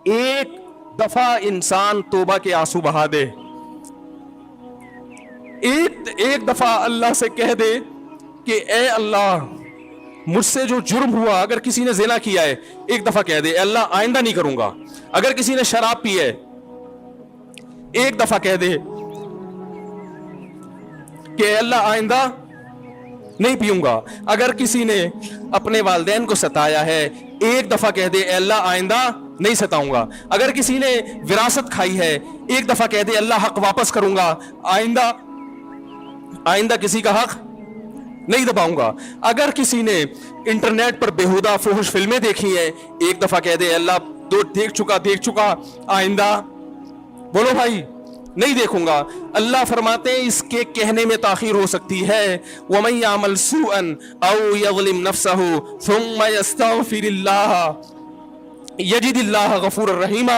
ایک دفعہ انسان توبہ کے آنسو بہا دے, ایک دفعہ اللہ سے کہہ دے کہ اے اللہ مجھ سے جو جرم ہوا, اگر کسی نے زنا کیا ہے ایک دفعہ کہہ دے اے اللہ آئندہ نہیں کروں گا, اگر کسی نے شراب پی ہے ایک دفعہ کہہ دے کہ اے اللہ آئندہ نہیں پیوں گا, اگر کسی نے اپنے والدین کو ستایا ہے ایک دفعہ کہہ دے اے اللہ آئندہ نہیں ستاؤں گا, اگر کسی نے وراثت کھائی ہے ایک دفعہ کہہ دے اللہ حق واپس کروں گا, آئندہ کسی کا حق نہیں دباؤں گا, اگر کسی نے انٹرنیٹ پر بیہودہ فحش فلمیں دیکھی ہیں ایک دفعہ کہہ دے اللہ دیکھ چکا آئندہ بولو بھائی نہیں دیکھوں گا. اللہ فرماتے ہیں اس کے کہنے میں تاخیر ہو سکتی ہے, وَمَن يَعْمَلْ سُوءًا أَوْ يَظْلِمْ نَفْسَهُ ثُمَّ يَسْتَغْفِرِ اللَّهَ یجد اللہ غفور الرحیم,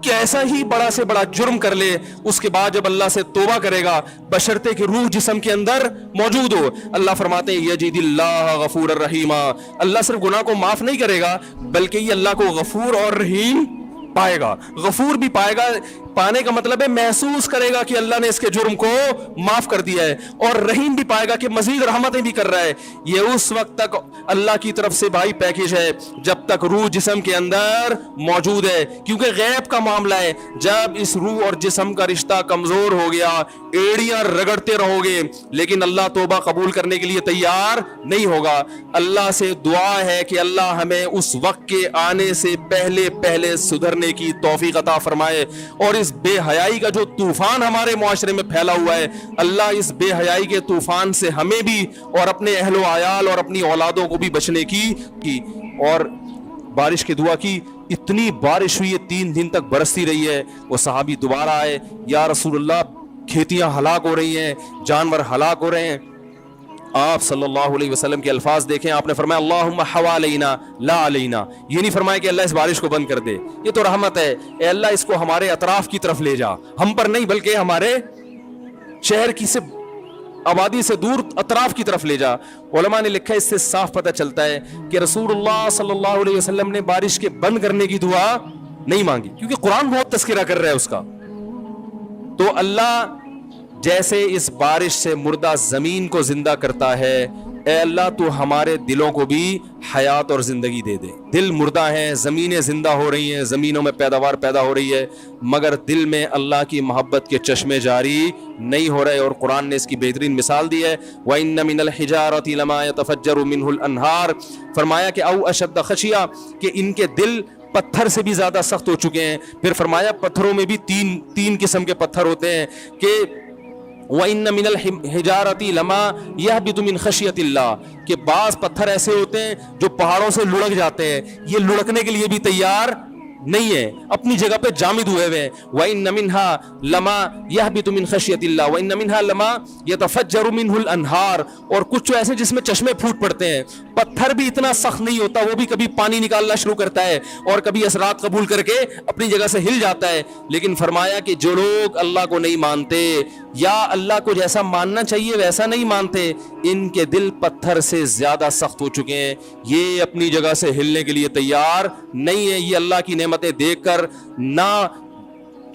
کیسا ہی بڑا سے بڑا جرم کر لے اس کے بعد جب اللہ سے توبہ کرے گا بشرطے کہ روح جسم کے اندر موجود ہو, اللہ فرماتے ہیں یجد اللہ غفور الرحیم, اللہ صرف گناہ کو معاف نہیں کرے گا بلکہ یہ اللہ کو غفور اور رحیم پائے گا. غفور بھی پائے گا, پانے کا مطلب ہے محسوس کرے گا کہ اللہ نے اس کے جرم کو معاف کر دیا ہے, اور رحیم بھی پائے گا کہ مزید رحمتیں بھی کر رہا ہے. یہ اس وقت تک اللہ کی طرف سے بھائی پیکیج ہے جب تک روح جسم کے اندر موجود ہے, کیونکہ غیب کا معاملہ ہے. جب اس روح اور جسم کا رشتہ کمزور ہو گیا ایڑیاں رگڑتے رہو گے لیکن اللہ توبہ قبول کرنے کے لیے تیار نہیں ہوگا. اللہ سے دعا ہے کہ اللہ ہمیں اس وقت کے آنے سے پہلے سدھرنے کی توفیق عطا فرمائے, اور اس بے حیائی کا جو طوفان ہمارے معاشرے میں پھیلا ہوا ہے اللہ اس بے حیائی کے طوفان سے ہمیں بھی اور اپنے اہل و عیال اور اپنی اولادوں کو بھی بچنے کی. اور بارش کی دعا کی, اتنی بارش ہوئی ہے 3 دن تک برستی رہی ہے. وہ صحابی دوبارہ آئے, یا رسول اللہ کھیتیاں ہلاک ہو رہی ہیں, جانور ہلاک ہو رہے ہیں. آپ صلی اللہ علیہ وسلم کے الفاظ دیکھیں, آپ نے فرمایا اللہم حوالینا لا علینا, یہ نہیں فرمایا کہ اللہ اس بارش کو بند کر دے, یہ تو رحمت ہے, اے اللہ اس کو ہمارے اطراف کی طرف لے جا, ہم پر نہیں بلکہ ہمارے شہر کی سے آبادی سے دور اطراف کی طرف لے جا. علماء نے لکھا اس سے صاف پتہ چلتا ہے کہ رسول اللہ صلی اللہ علیہ وسلم نے بارش کے بند کرنے کی دعا نہیں مانگی, کیونکہ قرآن بہت تذکرہ کر رہا ہے اس کا. تو اللہ جیسے اس بارش سے مردہ زمین کو زندہ کرتا ہے, اے اللہ تو ہمارے دلوں کو بھی حیات اور زندگی دے دے. دل مردہ ہیں, زمینیں زندہ ہو رہی ہیں, زمینوں میں پیداوار پیدا ہو رہی ہے, مگر دل میں اللہ کی محبت کے چشمے جاری نہیں ہو رہے. اور قرآن نے اس کی بہترین مثال دی ہے, وَإِنَّ مِنَ الْحِجَارَةِ لَمَا يَتَفَجَّرُ مِنْهُ الْأَنْهَارُ, فرمایا کہ او اشد خشیہ, کہ ان کے دل پتھر سے بھی زیادہ سخت ہو چکے ہیں. پھر فرمایا پتھروں میں بھی تین قسم کے پتھر ہوتے ہیں کہ وَإِنَّ مِنَ الْحِجَارَةِ لَمَا يَهْبِطُ مِنْ خَشْيَةِ اللَّهِ, کہ بعض پتھر ایسے ہوتے ہیں جو پہاڑوں سے لڑک جاتے ہیں, یہ لڑکنے کے لیے بھی تیار نہیں ہے, اپنی جگہ پہ جامد ہوئے ہوئے. وَإِنَّ مِنْهَا لَمَا يَهْبِطُ مِنْ خَشْيَةِ اللَّهِ وَإِنَّ مِنْهَا لَمَا يَتَفَجَّرُ مِنْهُ الْأَنْهَارُ, اور کچھ ایسے جس میں چشمے پھوٹ پڑتے ہیں. پتھر بھی اتنا سخت نہیں ہوتا, وہ بھی کبھی پانی نکالنا شروع کرتا ہے اور کبھی اثرات قبول کر کے اپنی جگہ سے ہل جاتا ہے. لیکن فرمایا کہ جو لوگ اللہ کو نہیں مانتے یا اللہ کو جیسا ماننا چاہیے ویسا نہیں مانتے, ان کے دل پتھر سے زیادہ سخت ہو چکے ہیں, یہ اپنی جگہ سے ہلنے کے لیے تیار نہیں ہے. یہ اللہ کی نعمتیں دیکھ کر نہ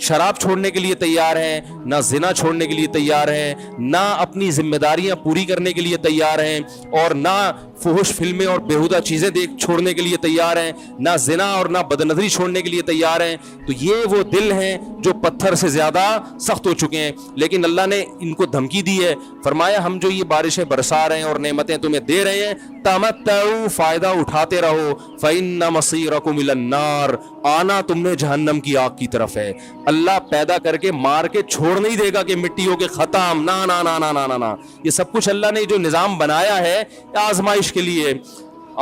شراب چھوڑنے کے لیے تیار ہیں, نہ زنا چھوڑنے کے لیے تیار ہیں, نہ اپنی ذمہ داریاں پوری کرنے کے لیے تیار ہیں, اور نہ فحش فلمیں اور بیہودہ چیزیں چھوڑنے کے لیے تیار ہیں, نہ زنا اور نہ بدنظری چھوڑنے کے لیے تیار ہیں. تو یہ وہ دل ہیں جو پتھر سے زیادہ سخت ہو چکے ہیں. لیکن اللہ نے ان کو دھمکی دی ہے, فرمایا ہم جو یہ بارشیں برسا رہے ہیں اور نعمتیں تمہیں دے رہے ہیں, تمتعوا, فائدہ اٹھاتے رہو, فإن مصيركم إلى النار, آنا تم نے جہنم کی آگ کی طرف ہے. اللہ پیدا کر کے مار کے چھوڑ نہیں دے گا کہ مٹی ہو کے ختم, نا نا نا نا نا نا. یہ سب کچھ اللہ نے جو نظام بنایا ہے آزمائش کے لیے.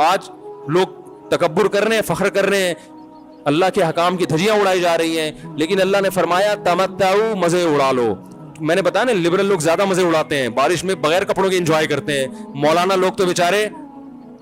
آج لوگ تکبر کر رہے ہیں, فخر کر رہے ہیں, اللہ کے حکام کی دھجیاں اڑائی جا رہی ہیں, لیکن اللہ نے فرمایا تمتعوا, مزے اڑا لو. میں نے بتایا نا لبرل لوگ زیادہ مزے اڑاتے ہیں, بارش میں بغیر کپڑوں کے انجوائے کرتے ہیں. مولانا لوگ تو بیچارے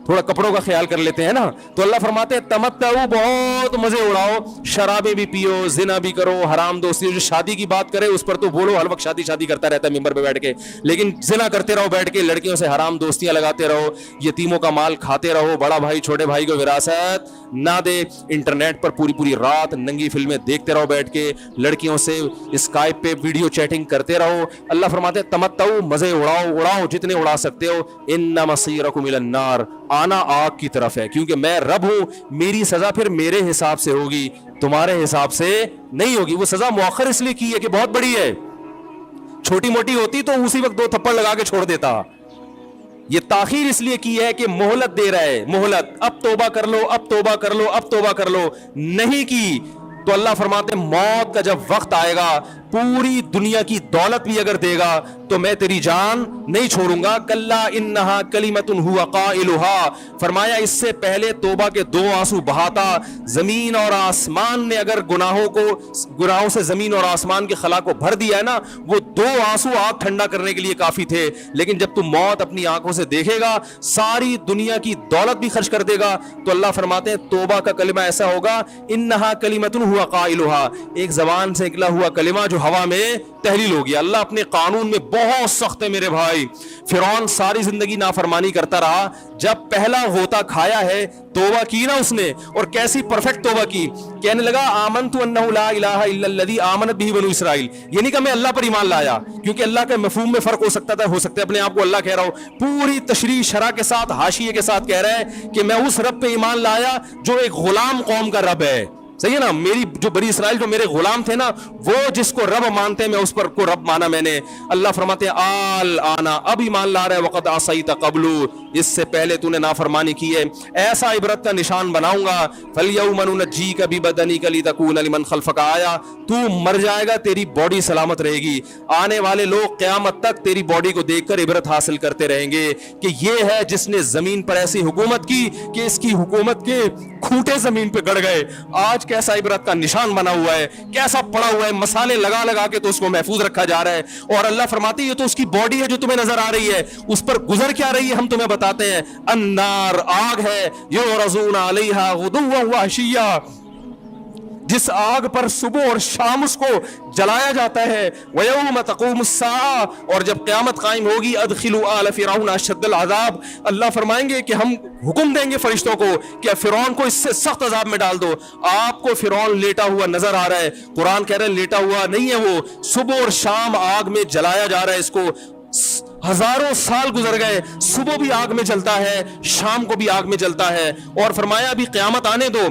تھوڑا کپڑوں کا خیال کر لیتے ہیں نا. تو اللہ فرماتے ہیں تمتعو, بہت مزے اڑاؤ, شرابیں بھی پیو, زنا بھی کرو, حرام دوستی. جو شادی کی بات کرے اس پر تو بولو ہر وقت شادی شادی کرتا رہتا ہے ممبر پہ بیٹھ کے, لیکن زنا کرتے رہو بیٹھ کے, لڑکیوں سے حرام دوستیاں لگاتے رہو, یتیموں کا مال کھاتے رہو, بڑا بھائی چھوٹے بھائی کو وراثت نہ دے, انٹرنیٹ پر پوری پوری رات ننگی فلمیں دیکھتے رہو بیٹھ کے, لڑکیوں سے اسکائپ پہ ویڈیو چیٹنگ کرتے رہو. اللہ فرماتے ہیں تمتعو, مزے اڑاؤ جتنے اڑا سکتے ہو. ان مصیرکم الی النار, آنا آگ کی طرف ہے, کیونکہ میں رب ہوں, میری سزا پھر میرے حساب سے ہوگی, تمہارے حساب سے نہیں ہوگی. وہ سزا مؤخر اس لیے کی ہے کہ بہت بڑی ہے, چھوٹی موٹی ہوتی تو اسی وقت 2 تھپڑ لگا کے چھوڑ دیتا. یہ تاخیر اس لیے کی ہے کہ مہلت دے رہا ہے, مہلت, اب توبہ کر لو, اب توبہ کر لو, اب توبہ کر لو. نہیں کی تو اللہ فرماتے ہیں موت کا جب وقت آئے گا, پوری دنیا کی دولت بھی اگر دے گا تو میں تیری جان نہیں چھوڑوں گا. کلا انہا کلمۃ ہوا قائلھا, فرمایا اس سے پہلے توبہ کے 2 آنسو بہاتا. زمین اور آسمان نے اگر گناہوں سے زمین اور آسمان کے خلا کو بھر دیا ہے نا, وہ 2 آنسو آگ ٹھنڈا کرنے کے لیے کافی تھے. لیکن جب تم موت اپنی آنکھوں سے دیکھے گا, ساری دنیا کی دولت بھی خرچ کر دے گا, تو اللہ فرماتے ہیں توبہ کا کلمہ ایسا ہوگا, انہا کلمۃ ہوا قائلھا, ایک زبان سے نکلا ہوا کلمہ جو ہوا میں تحلیل ہو گیا. اللہ اپنے قانون میں بہت سخت ہے میرے بھائی. فرعون ساری زندگی نافرمانی کرتا رہا, جب پہلا غوطہ کھایا ہے توبہ کی نا اس نے, اور کیسی پرفیکٹ توبہ کی, کہنے لگا آمنت انہ لا الہ الا الذی آمنت بہ بنو اسرائیل. یہ نہیں کہ میں اللہ پر ایمان لایا, کیونکہ اللہ کے مفہوم میں فرق ہو سکتا ہے اپنے آپ کو اللہ کہہ رہا ہو, پوری تشریح شرح کے ساتھ حاشیے کے ساتھ کہہ رہا ہے کہ میں اس رب پہ ایمان لایا جو ایک غلام قوم کا رب ہے. صحیح ہے نا, میری جو بنی اسرائیل جو میرے غلام تھے نا, وہ جس کو رب مانتے ہیں میں اس پر کو رب مانا میں نے. اللہ فرماتے ہیں آل آنا, اب ایمان لا رہا ہے, وقد عصیت قبل, اس سے پہلے تو نے نافرمانی کی ہے, ایسا عبرت کا نشان بناؤں گا. فالیوم ننجیک ببدنک لتکون لمن خلفک آیا, تو مر جائے گا تیری باڈی سلامت رہے گی, آنے والے لوگ قیامت تک تیری باڈی کو دیکھ کر عبرت حاصل کرتے رہیں گے کہ یہ ہے جس نے زمین پر ایسی حکومت کی کہ اس کی حکومت کے کھوٹے زمین پہ گڑ گئے. آج کیسا عبرت کا نشان بنا ہوا ہے, کیسا پڑا ہوا ہے, مسالے لگا لگا کے تو اس کو محفوظ رکھا جا رہا ہے. اور اللہ فرماتی ہے یہ تو اس کی باڈی ہے جو تمہیں نظر آ رہی ہے, اس پر گزر کیا رہی ہے ہم تمہیں بتاتے ہیں. النار, آگ ہے, یعرضون علیہا غدوا وعشیا, جس آگ پر صبح اور شام اس کو جلایا جاتا ہے. وَيَوْمَ تَقُومُ السَّاعَةُ, اور جب قیامت قائم ہوگی, أَدْخِلُوا آلَ فِرْعَوْنَ أَشَدَّ الْعَذَابِ, اللہ فرمائیں گے کہ ہم حکم دیں گے فرشتوں کو کہ فرعون کو اس سے سخت عذاب میں ڈال دو. آپ کو فرعون لیٹا ہوا نظر آ رہا ہے, قرآن کہہ رہا ہے لیٹا ہوا نہیں ہے, وہ صبح اور شام آگ میں جلایا جا رہا ہے. اس کو ہزاروں سال گزر گئے, صبح بھی آگ میں جلتا ہے, شام کو بھی آگ میں جلتا ہے. اور فرمایا ابھی قیامت آنے دو,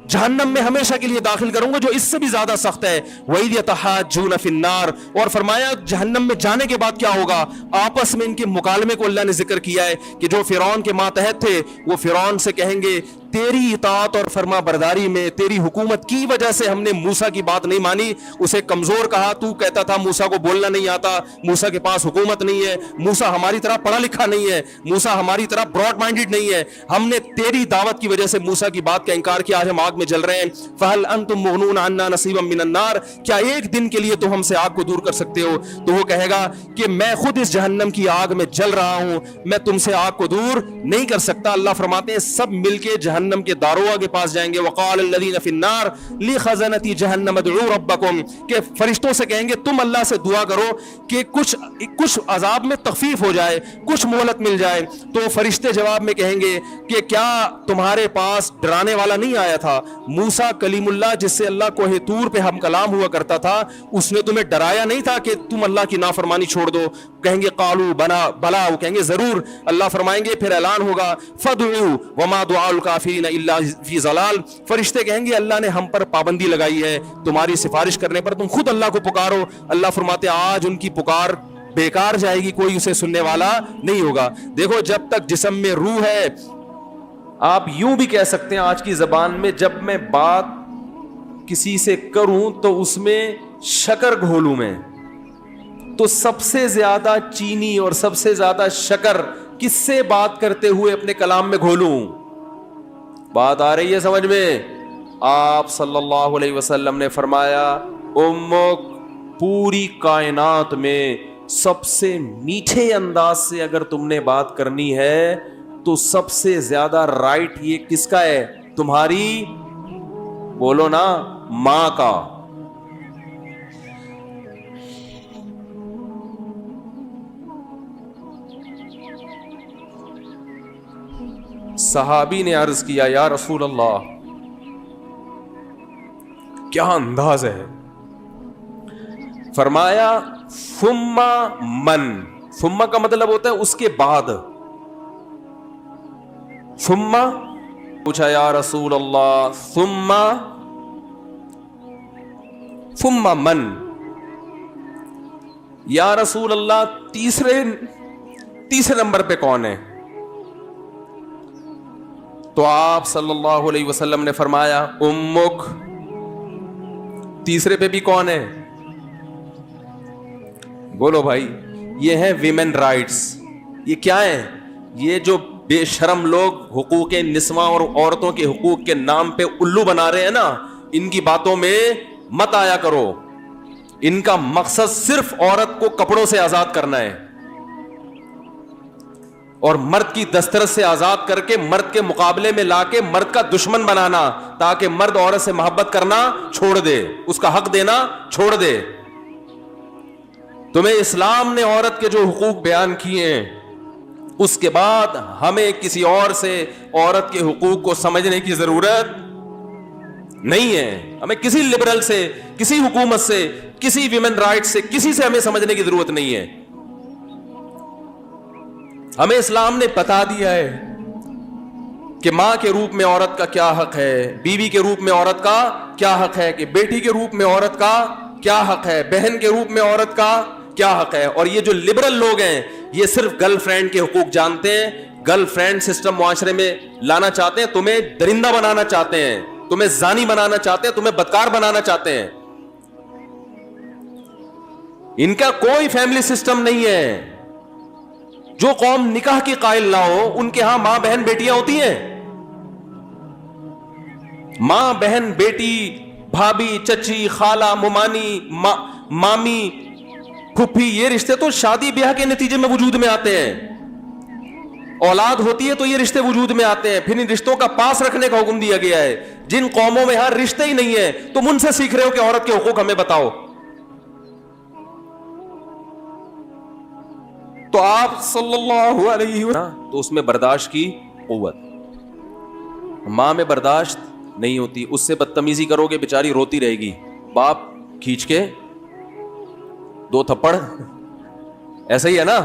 جہنم میں ہمیشہ کے لیے داخل کروں گا جو اس سے بھی زیادہ سخت ہے. وَإِذْ يَتَحَاجُّونَ فِي النَّارِ, اور فرمایا جہنم میں جانے کے بعد کیا ہوگا, آپس میں ان کے مکالمے کو اللہ نے ذکر کیا ہے کہ جو فرعون کے ماتحت تھے وہ فرعون سے کہیں گے تیری اطاعت اور فرما برداری میں, تیری حکومت کی وجہ سے ہم نے موسیٰ کی بات نہیں مانی. اسے کمزور کہا, تو کہتا تھا موسیٰ کو بولنا نہیں آتا, موسیٰ کے پاس حکومت نہیں ہے, موسیٰ ہماری طرح پڑھا لکھا نہیں ہے, موسیٰ ہماری طرح براڈ مائنڈڈ نہیں ہے, ہم نے تیری دعوت کی وجہ سے موسیٰ کی بات کا انکار کیا, آج ہم آگ میں جل رہے ہیں. فَهَلْ أَنْتُمْ مُغْنُونَ عَنَّا نَصِيبًا مِّنَ النَّارِ, کیا ایک دن کے لیے تو ہم سے آگ کو دور کر سکتے ہو. تو وہ کہے گا کہ میں خود اس جہنم کی آگ میں جل رہا ہوں, میں تم سے آگ کو دور نہیں کر سکتا. اللہ فرماتے ہیں سب مل کے جہنم کے داروغ کے پاس جائیں گے. وقال الذین فی النار لخزنۃ جہنم ادعوا ربکم, کہ فرشتوں سے کہیں گے تم اللہ سے دعا کرو کہ کچھ عذاب میں تخفیف ہو جائے, کچھ مہلت مل جائے. تو فرشتے جواب میں کہیں گے کہ کیا تمہارے پاس ڈرانے والا نہیں آیا تھا, موسیٰ کلیم اللہ جس سے اللہ کوہ طور پہ ہم کلام ہوا کرتا تھا, اس نے تمہیں ڈرایا نہیں تھا کہ تم اللہ کی نافرمانی چھوڑ دو. کہیں گے قالوا بلا, وہ کہیں گے ضرور. اللہ فرمائیں گے پھر اعلان ہوگا فادعوا وما دعاء الکافرین الا فی ضلال, فرشتے کہیں گے اللہ نے ہم پر پابندی لگائی ہے تمہاری سفارش کرنے پر, تم خود اللہ کو پکارو. اللہ فرماتے آج ان کی پکار بیکار جائے گی, کوئی اسے سننے والا نہیں ہوگا. دیکھو جب تک جسم میں روح ہے, آپ یوں بھی کہہ سکتے ہیں آج کی زبان میں, جب میں بات کسی سے کروں تو اس میں شکر گھولوں میں, تو سب سے زیادہ چینی اور سب سے زیادہ شکر کس سے بات کرتے ہوئے اپنے کلام میں گھولوں. بات آ رہی ہے سمجھ میں؟ آپ صلی اللہ علیہ وسلم نے فرمایا امک, پوری کائنات میں سب سے میٹھے انداز سے اگر تم نے بات کرنی ہے تو سب سے زیادہ رائٹ یہ کس کا ہے؟ تمہاری، بولو نا، ماں کا. صحابی نے عرض کیا یا رسول اللہ، کیا انداز ہے. فرمایا ثم من. ثم کا مطلب ہوتا ہے اس کے بعد. ثم پوچھا یا رسول اللہ ثم من، یا رسول اللہ تیسرے نمبر پہ کون ہے؟ تو آپ صلی اللہ علیہ وسلم نے فرمایا امک. تیسرے پہ بھی کون ہے؟ بولو بھائی. یہ ہے ویمن رائٹس. یہ کیا ہے؟ یہ جو بے شرم لوگ حقوق نسواں اور عورتوں کے حقوق کے نام پہ الو بنا رہے ہیں نا، ان کی باتوں میں مت آیا کرو. ان کا مقصد صرف عورت کو کپڑوں سے آزاد کرنا ہے اور مرد کی دسترس سے آزاد کر کے مرد کے مقابلے میں لا کے مرد کا دشمن بنانا، تاکہ مرد عورت سے محبت کرنا چھوڑ دے، اس کا حق دینا چھوڑ دے. تمہیں اسلام نے عورت کے جو حقوق بیان کیے ہیں، اس کے بعد ہمیں کسی اور سے عورت کے حقوق کو سمجھنے کی ضرورت نہیں ہے. ہمیں کسی لبرل سے، کسی حکومت سے، کسی ویمن رائٹ سے، کسی سے ہمیں سمجھنے کی ضرورت نہیں ہے. ہمیں اسلام نے بتا دیا ہے کہ ماں کے روپ میں عورت کا کیا حق ہے، بیوی کے روپ میں عورت کا کیا حق ہے، کہ بیٹی کے روپ میں عورت کا کیا حق ہے، بہن کے روپ میں عورت کا کیا حق ہے. اور یہ جو لبرل لوگ ہیں یہ صرف گرل فرینڈ کے حقوق جانتے ہیں. گرل فرینڈ سسٹم معاشرے میں لانا چاہتے ہیں، تمہیں درندہ بنانا چاہتے ہیں، تمہیں زانی بنانا چاہتے ہیں، تمہیں بدکار بنانا چاہتے ہیں. ان کا کوئی فیملی سسٹم نہیں ہے. جو قوم نکاح کی قائل نہ ہو ان کے ہاں ماں بہن بیٹیاں ہوتی ہیں. ماں بہن بیٹی، بھابھی، چچی، خالہ، ممانی، مامی، پھپھی، یہ رشتے تو شادی بیاہ کے نتیجے میں وجود میں آتے ہیں. اولاد ہوتی ہے تو یہ رشتے وجود میں آتے ہیں. پھر ان رشتوں کا پاس رکھنے کا حکم دیا گیا ہے. جن قوموں میں ہر رشتے ہی نہیں ہے تم ان سے سیکھ رہے ہو کہ عورت کے حقوق ہمیں بتاؤ. تو آپ صلی اللہ علیہ وسلم تو اس میں برداشت کی قوت. ماں میں برداشت نہیں ہوتی. اس سے بدتمیزی کرو گے بیچاری روتی رہے گی، باپ کھینچ کے 2 تھپڑ. ایسا ہی ہے نا.